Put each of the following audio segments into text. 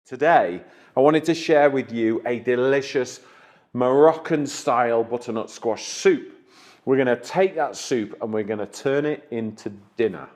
Today, I wanted to share with you a delicious Moroccan-style butternut squash soup. We're going to take that soup and we're going to turn it into dinner.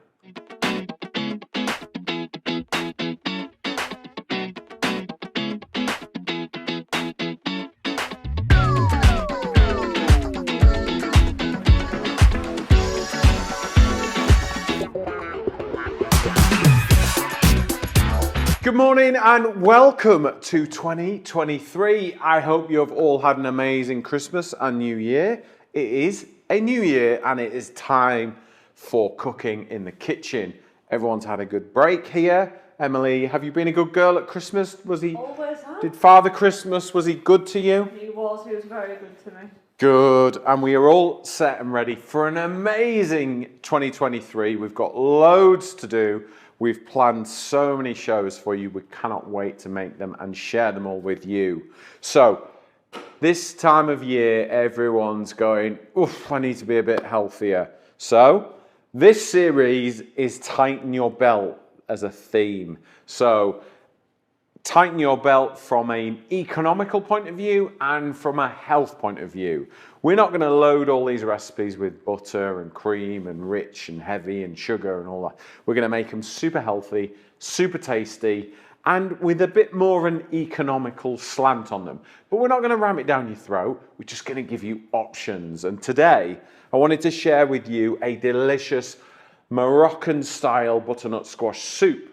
Good morning and welcome to 2023. I hope you have all had an amazing Christmas and New Year. It is a new year and it is time for cooking in the kitchen. Everyone's had a good break here. Emily, have you been a good girl at Christmas? Always have. Did Father Christmas, was he good to you? He was very good to me. Good, and we are all set and ready for an amazing 2023. We've got loads to do. We've planned so many shows for you. We cannot wait to make them and share them all with you. So, this time of year, everyone's going, oof, I need to be a bit healthier. So, this series is Tighten Your Belt as a theme. So, tighten your belt from an economical point of view and from a health point of view. We're not going to load all these recipes with butter and cream and rich and heavy and sugar and all that. We're going to make them super healthy, super tasty, and with a bit more of an economical slant on them. But we're not going to ram it down your throat. We're just going to give you options. And today, I wanted to share with you a delicious Moroccan-style butternut squash soup.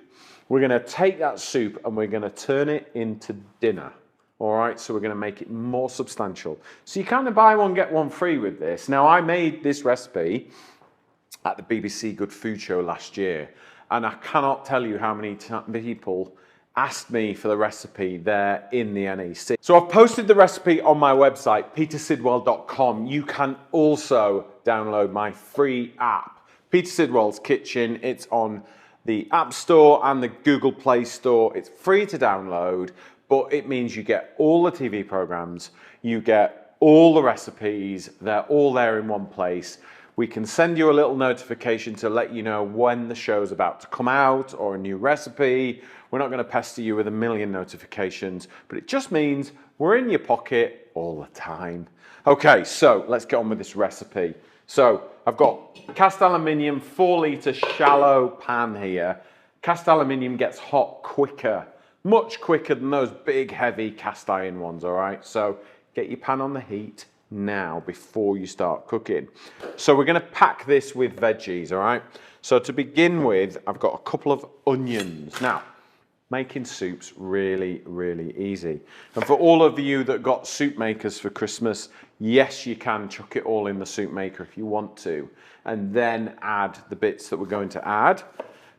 We're going to take that soup and we're going to turn it into dinner. All right, so we're going to make it more substantial. So you kind of buy one, get one free with this. Now, I made this recipe at the BBC Good Food Show last year, and I cannot tell you how many people asked me for the recipe there in the NEC. So I've posted the recipe on my website, petersidwell.com. You can also download my free app, Peter Sidwell's Kitchen. It's on the App Store and the Google Play Store. It's free to download, but it means you get all the TV programs, you get all the recipes, they're all there in one place. We can send you a little notification to let you know when the show's about to come out or a new recipe. We're not going to pester you with a million notifications, but it just means we're in your pocket all the time. Okay, so let's get on with this recipe. So I've got cast aluminium 4-litre shallow pan here. Cast aluminium gets hot quicker, much quicker than those big heavy cast iron ones, all right? So get your pan on the heat now before you start cooking. So we're going to pack this with veggies, all right? So to begin with, I've got a couple of onions. Now, making soup's really, really easy. And for all of you that got soup makers for Christmas, yes, you can chuck it all in the soup maker if you want to, and then add the bits that we're going to add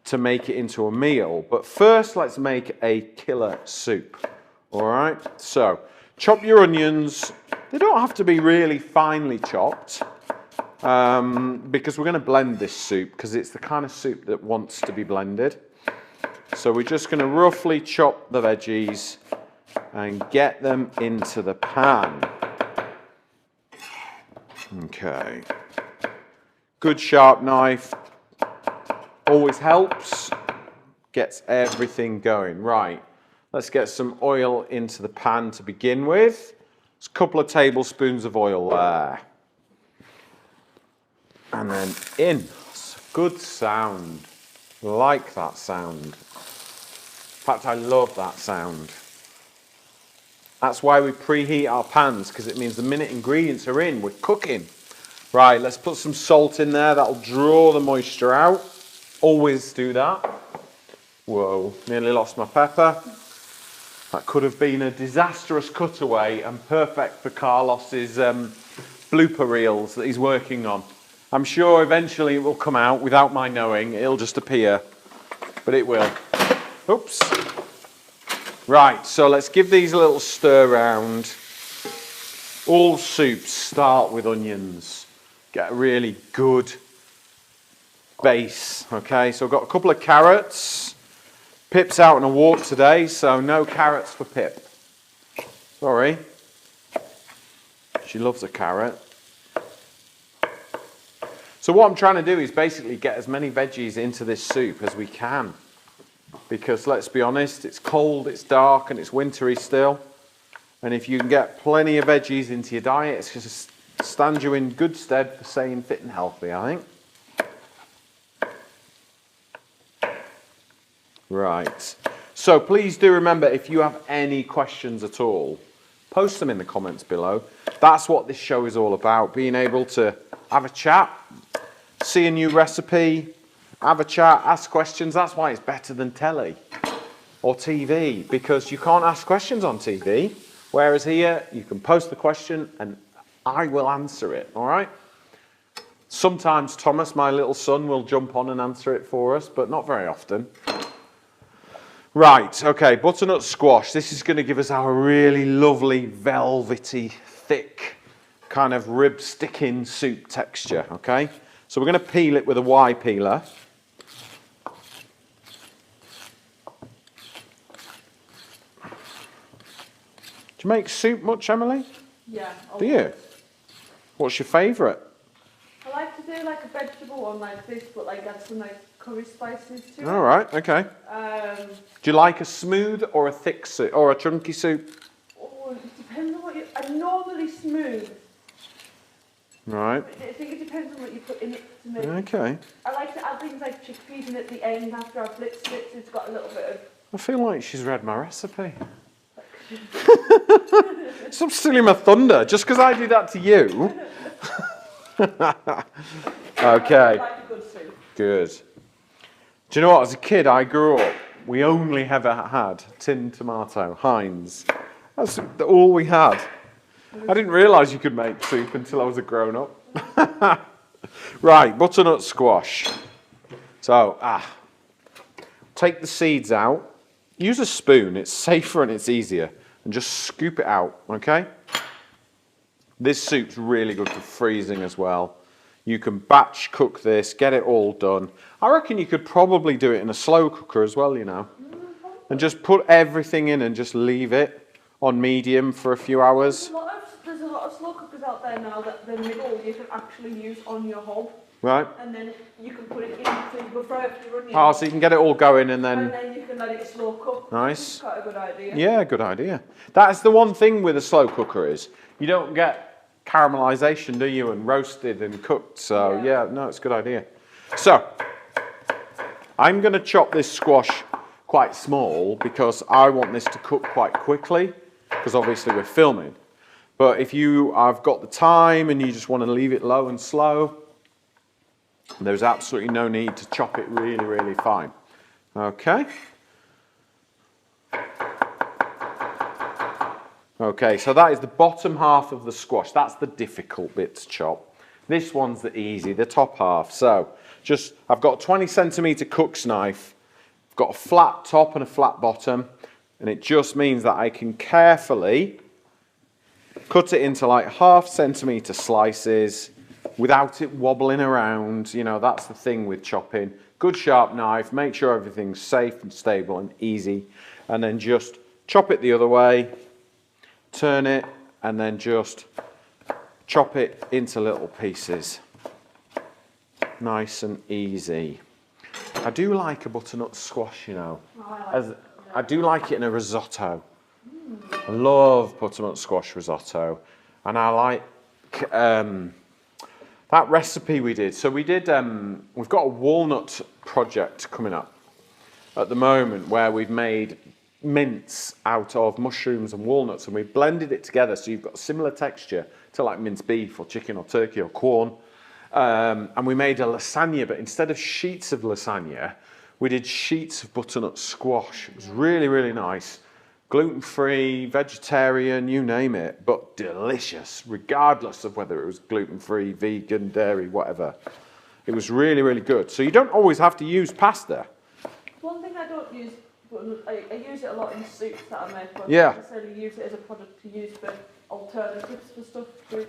to make it into a meal. But first, let's make a killer soup. All right, so chop your onions. They don't have to be really finely chopped because we're going to blend this soup because it's the kind of soup that wants to be blended. So we're just going to roughly chop the veggies and get them into the pan. Okay. Good sharp knife always helps, gets everything going. Right, let's get some oil into the pan to begin with. There's a couple of tablespoons of oil there. And then in. It's a good sound. Like that sound. In fact, I love that sound. That's why we preheat our pans, because it means the minute ingredients are in, we're cooking. Right, let's put some salt in there. That'll draw the moisture out. Always do that. Whoa, nearly lost my pepper. That could have been a disastrous cutaway and perfect for Carlos's blooper reels that he's working on. I'm sure eventually it will come out without my knowing. It'll just appear, but it will. Oops. Right, so let's give these a little stir round. All soups start with onions. Get a really good base. Okay, so I've got a couple of carrots. Pip's out on a walk today, so no carrots for Pip. Sorry. She loves a carrot. So what I'm trying to do is basically get as many veggies into this soup as we can. because let's be honest, it's cold, it's dark, and it's wintry still. And if you can get plenty of veggies into your diet, it's just stand you in good stead for staying fit and healthy, I think. Right. So please do remember, if you have any questions at all, post them in the comments below. That's what this show is all about, being able to have a chat, see a new recipe, have a chat, ask questions. That's why it's better than telly or TV, because you can't ask questions on TV. Whereas here, you can post the question and I will answer it, all right? Sometimes Thomas, my little son, will jump on and answer it for us, but not very often. Right, okay, butternut squash. This is going to give us our really lovely, velvety, thick, kind of rib sticking soup texture, okay? So we're going to peel it with a Y peeler. Do you make soup much, Emily? Yeah. Do you? What's your favourite? I like to do like a vegetable one like this, but like add some like curry spices to it. All right, okay. Do you like a smooth or a thick soup or a chunky soup? Oh, it depends on what you. I'm normally smooth. Right. I think it depends on what you put in it to make. Okay. I like to add things like chickpeas in at the end after I've blitzed it, so it's got a little bit of. I feel like she's read my recipe. Stop stealing my thunder, just because I do that to you. Okay. I like a good soup. Good. Do you know what? As a kid, I grew up, we only ever had tinned tomato, Heinz. That's all we had. I didn't realise you could make soup until I was a grown-up. Right, butternut squash. So, take the seeds out. Use a spoon, it's safer and it's easier. And just scoop it out, okay? This soup's really good for freezing as well. You can batch cook this, get it all done. I reckon you could probably do it in a slow cooker as well, you know. And just put everything in and just leave it on medium for a few hours. There's a lot of slow cookers out there now that the middle you can actually use on your hob. Right. And then you can put it into before you run your Oh, so you can get it all going and then... And then you can let it slow cook. Nice. It's quite a good idea. Yeah, good idea. That's the one thing with a slow cooker is you don't get caramelization, do you? And roasted and cooked. So yeah, no, it's a good idea. So I'm going to chop this squash quite small because I want this to cook quite quickly because obviously we're filming. But if you have got the time and you just want to leave it low and slow, there's absolutely no need to chop it really, really fine. Okay. Okay, so that is the bottom half of the squash. That's the difficult bit to chop. This one's the easy, the top half. So I've got a 20 centimetre cook's knife. I've got a flat top and a flat bottom. And it just means that I can carefully cut it into like 1/2 centimetre slices without it wobbling around. You know, that's the thing with chopping. Good sharp knife, make sure everything's safe and stable and easy. And then just chop it the other way, turn it, and then just chop it into little pieces. Nice and easy. I do like a butternut squash, you know. I do like it in a risotto. I love butternut squash risotto. And I like that recipe we did. So we did, we've got a walnut project coming up at the moment where we've made mince out of mushrooms and walnuts and we've blended it together so you've got a similar texture to like minced beef or chicken or turkey or corn. And we made a lasagna, but instead of sheets of lasagna, we did sheets of butternut squash. It was really, really nice. Gluten-free, vegetarian, you name it, but delicious, regardless of whether it was gluten-free, vegan, dairy, whatever. It was really, really good. So you don't always have to use pasta. One thing I don't use, but I use it a lot in soups that I make, but Yeah. I don't necessarily use it as a product to use for alternatives for stuff. So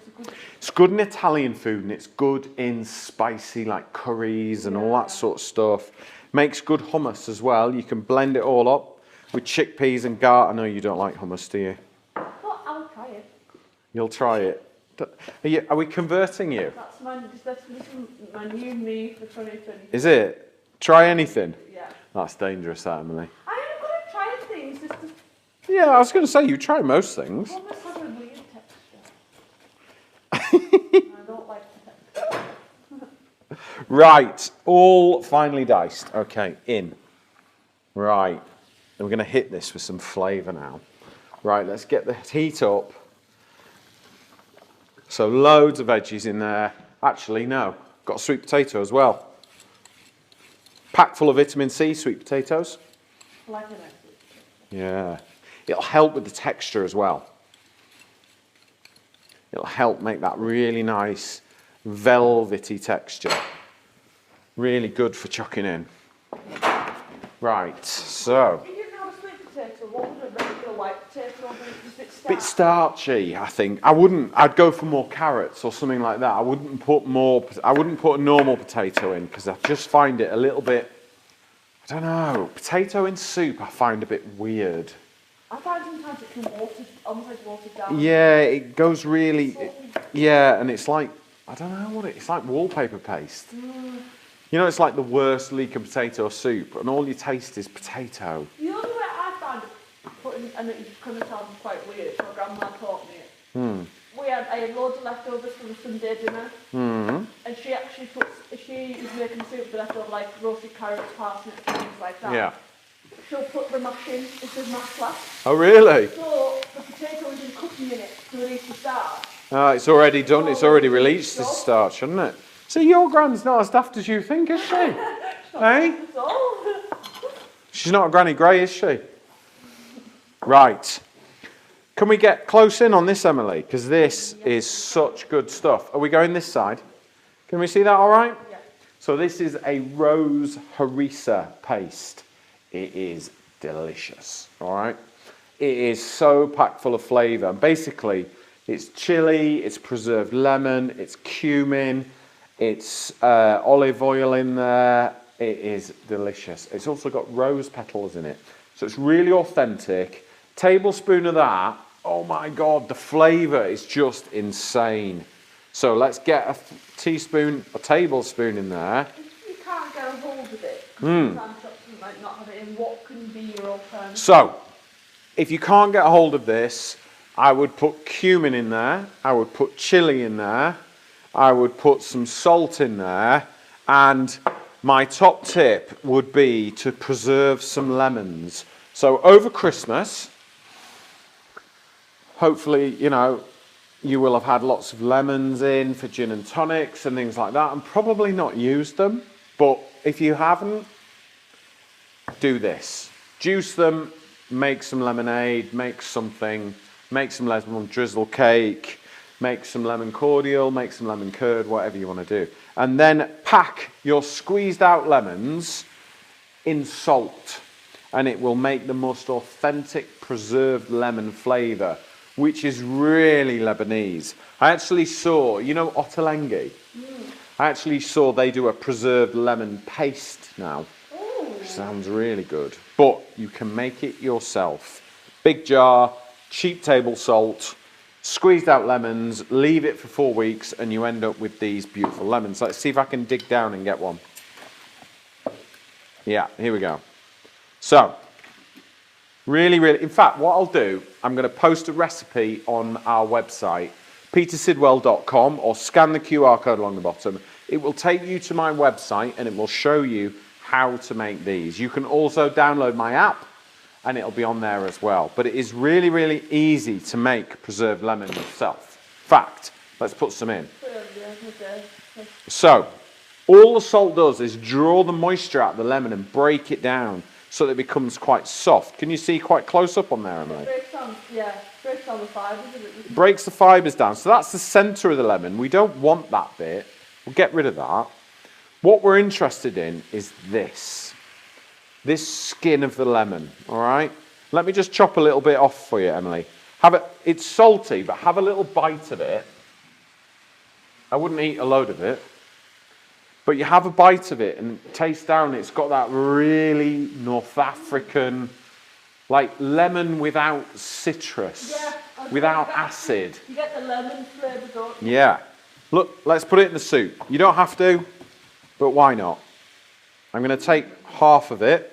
It's good in Italian food and it's good in spicy like curries and all that sort of stuff. Makes good hummus as well. You can blend it all up with chickpeas and garlic. I know you don't like hummus, do you? Well, I'll try it. You'll try it. Are we converting you? This is my new me for 2020. Is it? Try anything? Yeah. That's dangerous, that, Emily. I am good at trying things. Just to Yeah, I was going to say, you try most things. almost have a weird texture. I don't like the texture. Right, all finely diced. Okay, in. Right, and we're going to hit this with some flavour now. Right, let's get the heat up. So loads of veggies in there. Actually, no, got a sweet potato as well. Packed full of vitamin C, sweet potatoes. I like a nice sweet potato. Yeah, it'll help with the texture as well. It'll help make that really nice velvety texture. Really good for chucking in. Right, so. If you didn't have a sweet potato, what would a regular white potato be? Just a bit Bit starchy, I think. I'd go for more carrots or something like that. I wouldn't put a normal potato in because I just find it a little bit, I don't know, potato in soup I find a bit weird. I find sometimes it can almost like watered down. Yeah, it goes really, yeah, and it's like, I don't know it's like wallpaper paste. You know, it's like the worst leek of potato soup and all you taste is potato. The only way I find putting, and it kind of sounds quite weird, my grandma taught me it. I had loads of leftovers from a Sunday dinner, and she actually she was making soup with the leftover, like roasted carrots, parsnips, things like that. Yeah. She'll put the mash in, it says mash flash. Oh, really? So the potato isn't cooking in it to release the starch. It's already done, it's already released the starch, hasn't it? So your grand's not as daft as you think, is she? Eh? She's not a Granny Grey, is she? Right. Can we get close in on this, Emily? Because this is such good stuff. Are we going this side? Can we see that all right? Yeah. So this is a rose harissa paste. It is delicious, all right? It is so packed full of flavour. Basically, it's chili, it's preserved lemon, it's cumin, it's olive oil in there. It is delicious. It's also got rose petals in it. So it's really authentic. Tablespoon of that. Oh my God, the flavour is just insane. So let's get a tablespoon in there. If you can't get a hold of it, sometimes shops might not have it in, what can be your alternative? So, if you can't get a hold of this, I would put cumin in there. I would put chili in there. I would put some salt in there. And my top tip would be to preserve some lemons. So over Christmas, hopefully, you know, you will have had lots of lemons in for gin and tonics and things like that and probably not used them. But if you haven't, do this. Juice them, make some lemonade, make some lemon drizzle cake, make some lemon cordial, make some lemon curd, whatever you want to do. And then pack your squeezed out lemons in salt. And it will make the most authentic preserved lemon flavour, which is really Lebanese. I actually saw, you know ottolenghi? I actually saw they do a preserved lemon paste now. Which sounds really good. But you can make it yourself. Big jar, cheap table salt, squeezed out lemons, leave it for 4 weeks, and you end up with these beautiful lemons. Let's see if I can dig down and get one. Yeah, here we go. So, really, in fact, what I'll do, I'm going to post a recipe on our website, petersidwell.com, or scan the QR code along the bottom. It will take you to my website and it will show you how to make these. You can also download my app and it'll be on there as well. But it is really, really easy to make preserved lemon yourself. Fact, let's put some in. So, all the salt does is draw the moisture out of the lemon and break it down so that it becomes quite soft. Can you see quite close up on there, Emily? Breaks down the fibres. Breaks the fibres down. So that's the centre of the lemon. We don't want that bit. We'll get rid of that. What we're interested in is this skin of the lemon, all right? Let me just chop a little bit off for you, Emily. It's salty, but have a little bite of it. I wouldn't eat a load of it. But you have a bite of it and taste down, it's got that really North African, like lemon without citrus, without acid. You get the lemon flavour, don't you? Yeah. Look, let's put it in the soup. You don't have to, but why not? I'm going to take half of it.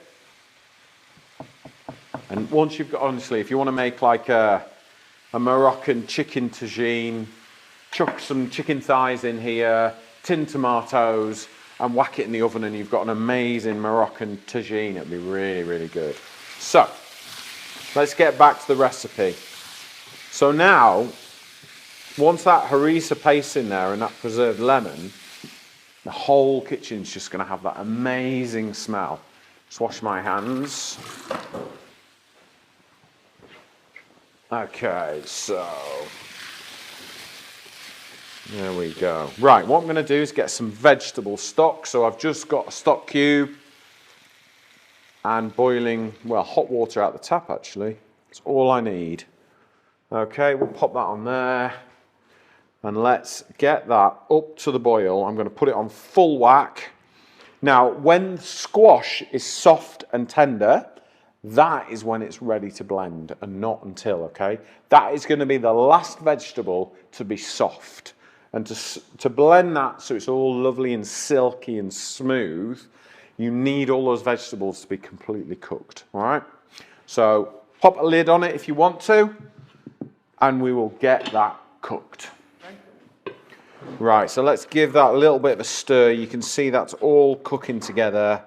And once you've got, honestly, if you want to make like a Moroccan chicken tagine, chuck some chicken thighs in here, tin tomatoes, and whack it in the oven, and you've got an amazing Moroccan tagine. It'll be really, really good. So, let's get back to the recipe. So now, once that harissa paste in there and that preserved lemon, the whole kitchen's just going to have that amazing smell. Just wash my hands. Okay, so there we go. Right, what I'm going to do is get some vegetable stock. So I've just got a stock cube and boiling, well, hot water out the tap actually. That's all I need. Okay, we'll pop that on there. And let's get that up to the boil. I'm going to put it on full whack. Now, when squash is soft and tender, that is when it's ready to blend, and not until, okay? That is going to be the last vegetable to be soft. And to blend that so it's all lovely and silky and smooth, you need all those vegetables to be completely cooked, all right? So pop a lid on it if you want to, and we will get that cooked. Right, so let's give that a little bit of a stir. You can see that's all cooking together,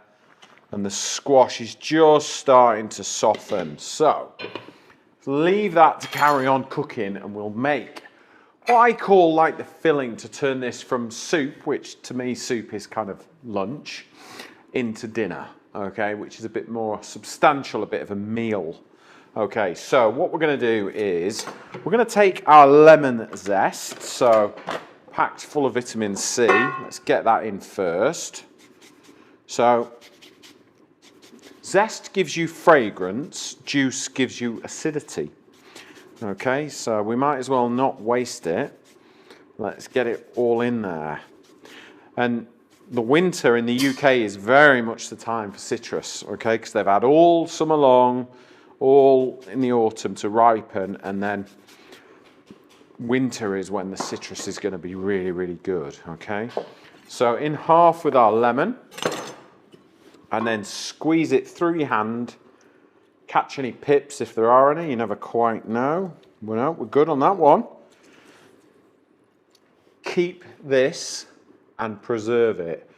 and the squash is just starting to soften. So leave that to carry on cooking, and we'll make what I call like the filling to turn this from soup, which to me soup is kind of lunch, into dinner, okay, which is a bit more substantial, a bit of a meal. Okay, so what we're going to do is we're going to take our lemon zest, so packed full of vitamin C. Let's get that in first. So zest gives you fragrance, juice gives you acidity. Okay, so we might as well not waste it. Let's get it all in there. And the winter in the UK is very much the time for citrus, okay, because they've had all summer long, all in the autumn to ripen, and then winter is when the citrus is going to be really, really good, okay? So in half with our lemon, and then squeeze it through your hand. Catch any pips if there are any, you never quite know. Well, we're good on that one. Keep this and preserve it.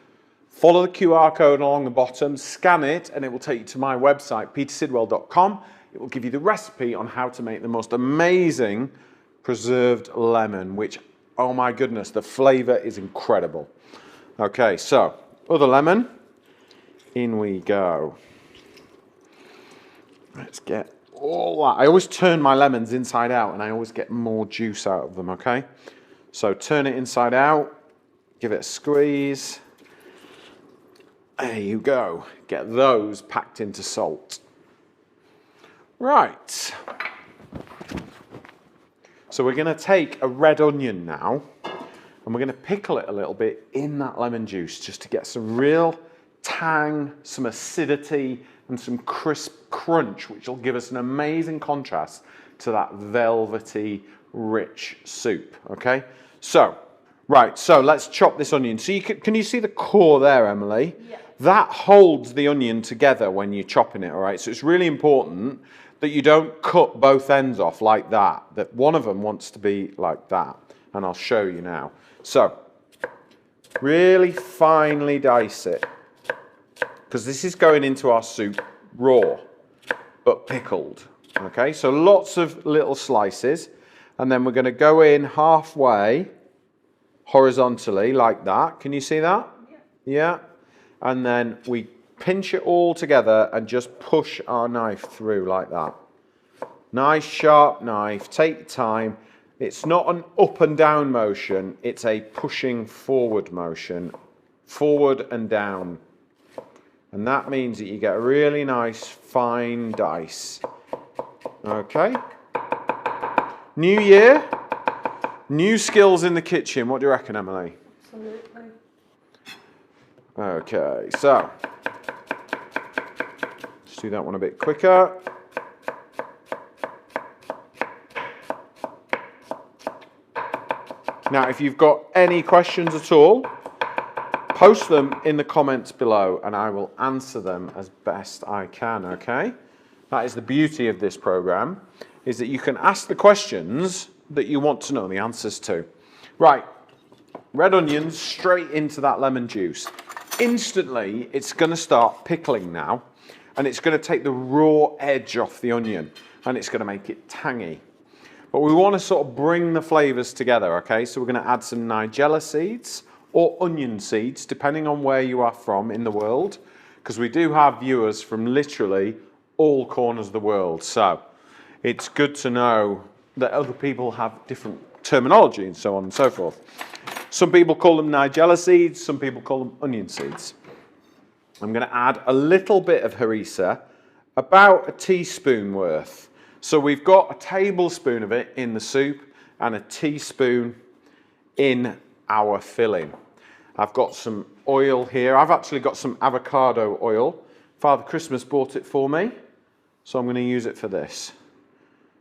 Follow the QR code along the bottom, scan it, and it will take you to my website, petersidwell.com. It will give you the recipe on how to make the most amazing preserved lemon, which, oh my goodness, the flavour is incredible. Okay, so, other lemon, in we go. Let's get all that. I always turn my lemons inside out and I always get more juice out of them, okay? So turn it inside out, give it a squeeze. There you go. Get those packed into salt. Right. So we're going to take a red onion now and we're going to pickle it a little bit in that lemon juice just to get some real tang, some acidity, and some crisp crunch, which will give us an amazing contrast to that velvety, rich soup, okay? So, right, so let's chop this onion. So can you see the core there, Emily? Yeah. That holds the onion together when you're chopping it, all right? So it's really important that you don't cut both ends off like that, that one of them wants to be like that, and I'll show you now. So, really finely dice it, because this is going into our soup raw, but pickled. Okay, so lots of little slices, and then we're going to go in halfway horizontally like that. Can you see that? Yeah. Yeah. And then we pinch it all together and just push our knife through like that. Nice sharp knife, take your time. It's not an up and down motion, it's a pushing forward motion, forward and down. And that means that you get a really nice fine dice. Okay. New year, new skills in the kitchen. What do you reckon, Emily? Absolutely. Okay, so let's do that one a bit quicker. Now, if you've got any questions at all, post them in the comments below and I will answer them as best I can, okay? That is the beauty of this program, is that you can ask the questions that you want to know the answers to. Right, red onions straight into that lemon juice. Instantly, it's going to start pickling now, and it's going to take the raw edge off the onion, and it's going to make it tangy. But we want to sort of bring the flavors together, okay? So we're going to add some nigella seeds or onion seeds, depending on where you are from in the world, because we do have viewers from literally all corners of the world. So it's good to know that other people have different terminology and so on and so forth. Some people call them nigella seeds, some people call them onion seeds. I'm going to add a little bit of harissa, about a teaspoon worth. So we've got a tablespoon of it in the soup and a teaspoon in our filling. I've got some oil here. I've actually got some avocado oil. Father Christmas bought it for me, so I'm going to use it for this.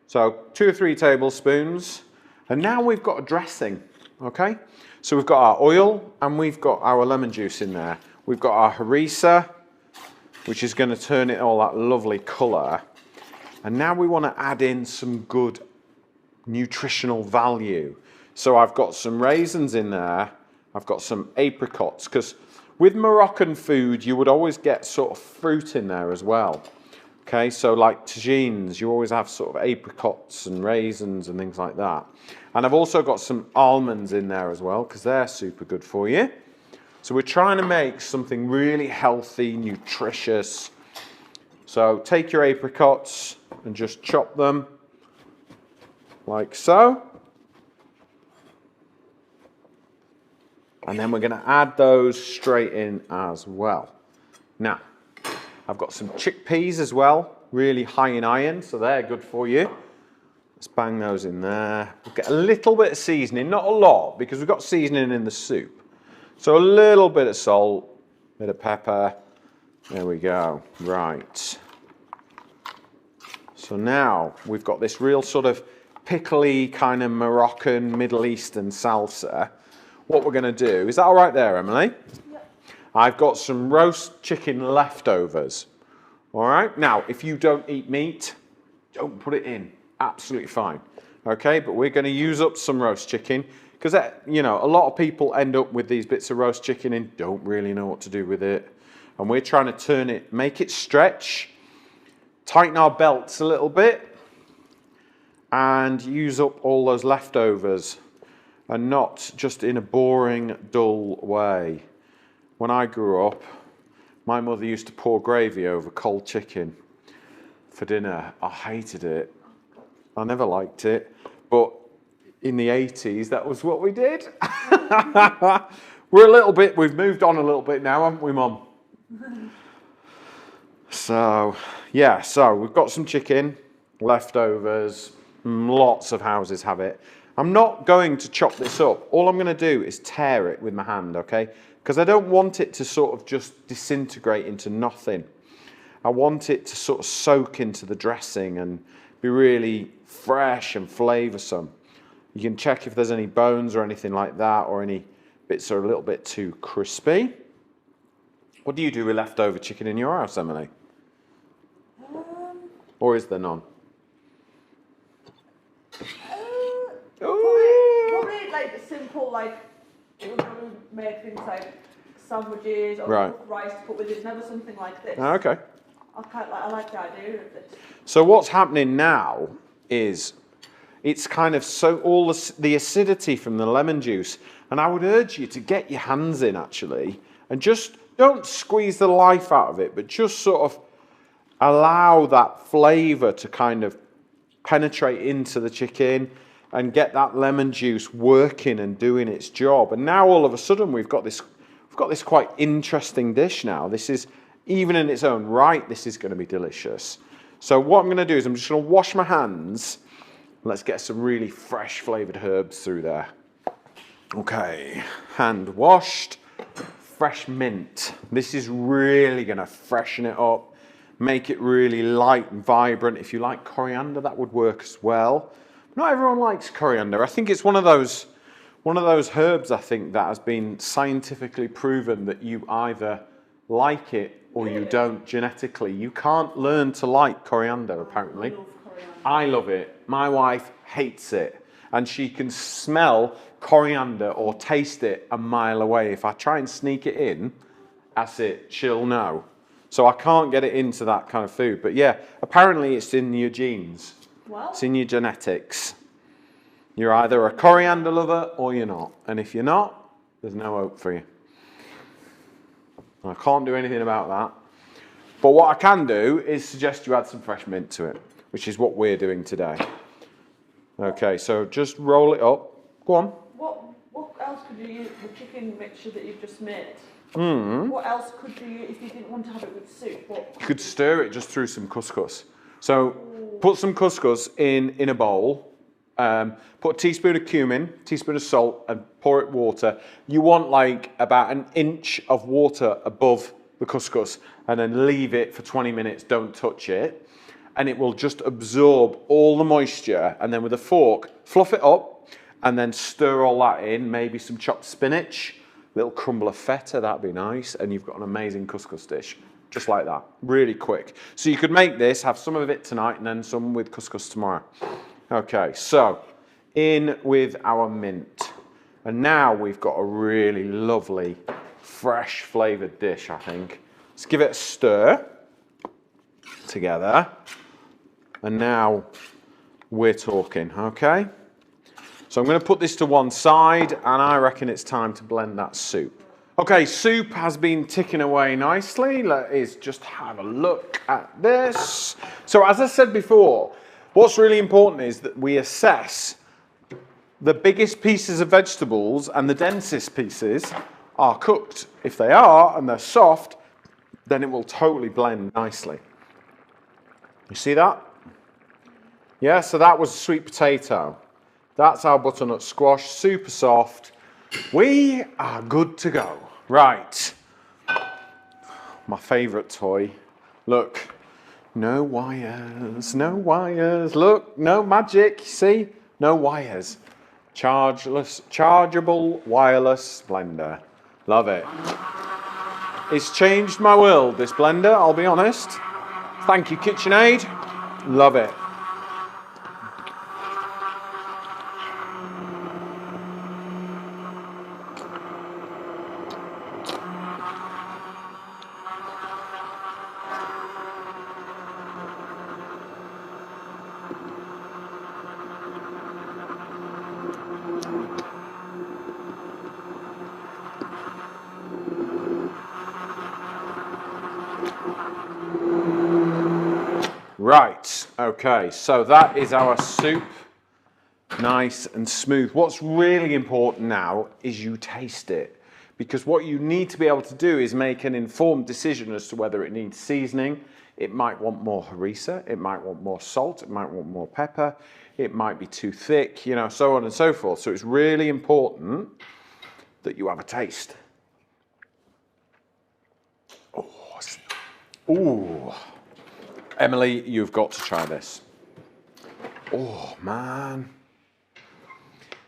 So 2 or 3 tablespoons. And now we've got a dressing, okay? So we've got our oil and we've got our lemon juice in there. We've got our harissa, which is going to turn it all that lovely colour. And now we want to add in some good nutritional value. So I've got some raisins in there. I've got some apricots, because with Moroccan food, you would always get sort of fruit in there as well. Okay, so like tagines, you always have sort of apricots and raisins and things like that. And I've also got some almonds in there as well, because they're super good for you. So we're trying to make something really healthy, nutritious. So take your apricots and just chop them like so. And then we're going to add those straight in as well. Now, I've got some chickpeas as well, really high in iron, so they're good for you. Let's bang those in there. We'll get a little bit of seasoning, not a lot, because we've got seasoning in the soup. So a little bit of salt, a bit of pepper. There we go. Right. So now we've got this real sort of pickly kind of Moroccan, Middle Eastern salsa. What we're going to do, is that all right there, Emily? Yep. I've got some roast chicken leftovers. All right. Now, if you don't eat meat, don't put it in. Absolutely fine. Okay. But we're going to use up some roast chicken because, you know, a lot of people end up with these bits of roast chicken and don't really know what to do with it. And we're trying to turn it, make it stretch, tighten our belts a little bit, and use up all those leftovers. And not just in a boring, dull way. When I grew up, my mother used to pour gravy over cold chicken for dinner. I hated it. I never liked it. But in the 80s, that was what we did. We've moved on a little bit now, haven't we, Mum? So, yeah, so we've got some chicken, leftovers, lots of houses have it. I'm not going to chop this up. All I'm going to do is tear it with my hand, okay? Because I don't want it to sort of just disintegrate into nothing. I want it to sort of soak into the dressing and be really fresh and flavoursome. You can check if there's any bones or anything like that, or any bits are a little bit too crispy. What do you do with leftover chicken in your house, Emily? Or is there none? Probably like a simple, like, we're going to make things like sandwiches or cook rice to put with it. Never something like this. Oh, okay. I like the idea of this. So what's happening now is it's kind of all the acidity from the lemon juice, and I would urge you to get your hands in actually, and just don't squeeze the life out of it, but just sort of allow that flavour to kind of penetrate into the chicken and get that lemon juice working and doing its job. And now all of a sudden we've got this quite interesting dish now. This is, even in its own right, this is going to be delicious. So what I'm going to do is I'm just going to wash my hands. Let's get some really fresh flavoured herbs through there. Okay, hand washed. Fresh mint. This is really going to freshen it up, make it really light and vibrant. If you like coriander, that would work as well. Not everyone likes coriander. I think it's one of those herbs, I think, that has been scientifically proven that you either like it or you don't genetically. You can't learn to like coriander, apparently. I love coriander. I love it. My wife hates it. And she can smell coriander or taste it a mile away. If I try and sneak it in, that's it, she'll know. So I can't get it into that kind of food. But yeah, apparently it's in your genes. Well, It's in your genetics. You're either a coriander lover or you're not. And if you're not, there's no hope for you. I can't do anything about that. But what I can do is suggest you add some fresh mint to it, which is what we're doing today. Okay, so just roll it up. Go on. what else could you use the chicken mixture that you've just made? Mm. What else could you, if you didn't want to have it with soup? You could stir it just through some couscous. So put some couscous in a bowl. Put a teaspoon of cumin, teaspoon of salt, and pour it water. You want like about an inch of water above the couscous, and then leave it for 20 minutes. Don't touch it. And it will just absorb all the moisture, and then with a fork, fluff it up, and then stir all that in, maybe some chopped spinach, little crumble of feta, that'd be nice, and you've got an amazing couscous dish, just like that, really quick. So you could make this, have some of it tonight, and then some with couscous tomorrow. Okay, so in with our mint. And now we've got a really lovely, fresh flavoured dish, I think. Let's give it a stir together. And now we're talking, okay? So I'm going to put this to one side, and I reckon it's time to blend that soup. Okay, soup has been ticking away nicely. Let's just have a look at this. So as I said before, what's really important is that we assess the biggest pieces of vegetables and the densest pieces are cooked. If they are, and they're soft, then it will totally blend nicely. You see that? Yeah, so that was sweet potato. That's our butternut squash, super soft. We are good to go. Right. My favourite toy. Look, no wires, no wires. Look, no magic, see? No wires. Chargeable wireless blender. Love it. It's changed my world, this blender, I'll be honest. Thank you, KitchenAid. Love it. Right, okay, so that is our soup, nice and smooth. What's really important now is you taste it, because what you need to be able to do is make an informed decision as to whether it needs seasoning. It might want more harissa, it might want more salt, it might want more pepper, it might be too thick, you know, so on and so forth. So it's really important that you have a taste. Ooh. Emily, you've got to try this. Oh, man.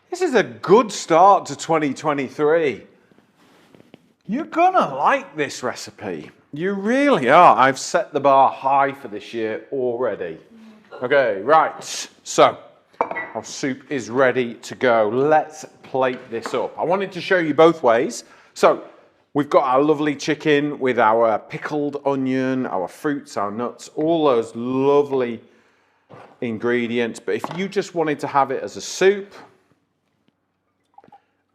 This is a good start to 2023. You're gonna like this recipe. You really are. I've set the bar high for this year already. Okay, right. So, our soup is ready to go. Let's plate this up. I wanted to show you both ways. So, we've got our lovely chicken with our pickled onion, our fruits, our nuts, all those lovely ingredients. But if you just wanted to have it as a soup,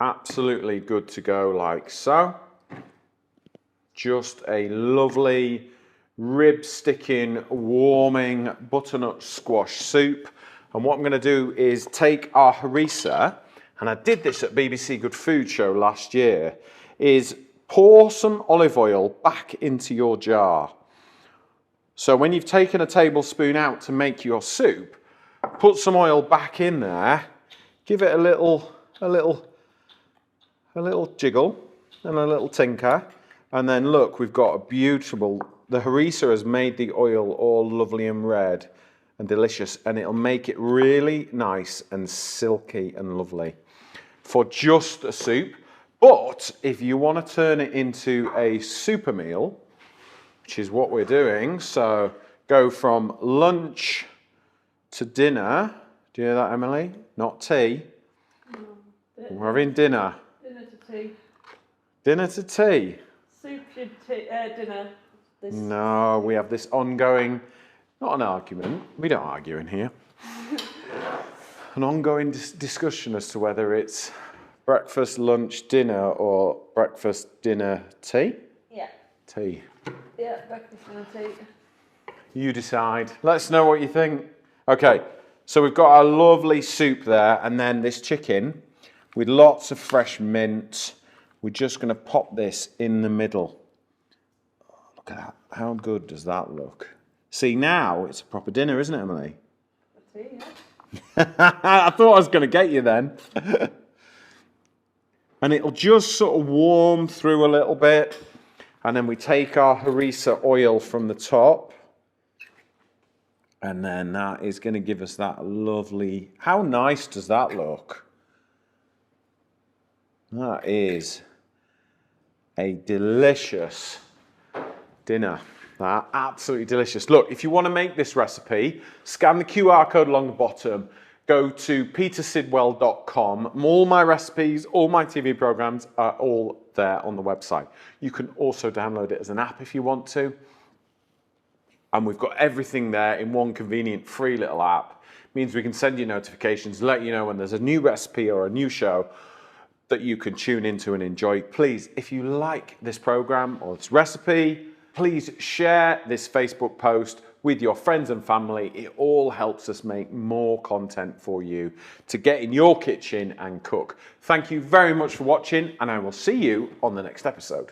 absolutely good to go like so. Just a lovely rib sticking, warming butternut squash soup. And what I'm going to do is take our harissa, and I did this at BBC Good Food Show last year, is pour some olive oil back into your jar. So when you've taken a tablespoon out to make your soup, put some oil back in there, give it a little jiggle and a little tinker, and then look, we've got a beautiful, the harissa has made the oil all lovely and red and delicious, and it'll make it really nice and silky and lovely for just a soup. But if you want to turn it into a super meal, which is what we're doing. So go from lunch to dinner. Do you hear that, Emily? Not tea. No. We're having dinner. Dinner to tea. Dinner to tea. Soup to dinner. No, we have this ongoing, not an argument, we don't argue in here, an ongoing discussion as to whether it's breakfast, lunch, dinner, or breakfast, dinner, tea? Yeah. Tea. Yeah, breakfast, dinner, tea. You decide. Let us know what you think. Okay, so we've got our lovely soup there, and then this chicken with lots of fresh mint. We're just going to pop this in the middle. Look at that. How good does that look? See, now it's a proper dinner, isn't it, Emily? A tea, I thought I was going to get you then. And it'll just sort of warm through a little bit. And then we take our harissa oil from the top. And then that is going to give us that lovely... How nice does that look? That is a delicious dinner. Absolutely delicious. Look, if you want to make this recipe, scan the QR code along the bottom, go to petersidwell.com. All my recipes, all my TV programs are all there on the website. You can also download it as an app if you want to. And we've got everything there in one convenient free little app. It means we can send you notifications, let you know when there's a new recipe or a new show that you can tune into and enjoy. Please, if you like this program or this recipe, please share this Facebook post with your friends and family. It all helps us make more content for you to get in your kitchen and cook. Thank you very much for watching, and I will see you on the next episode.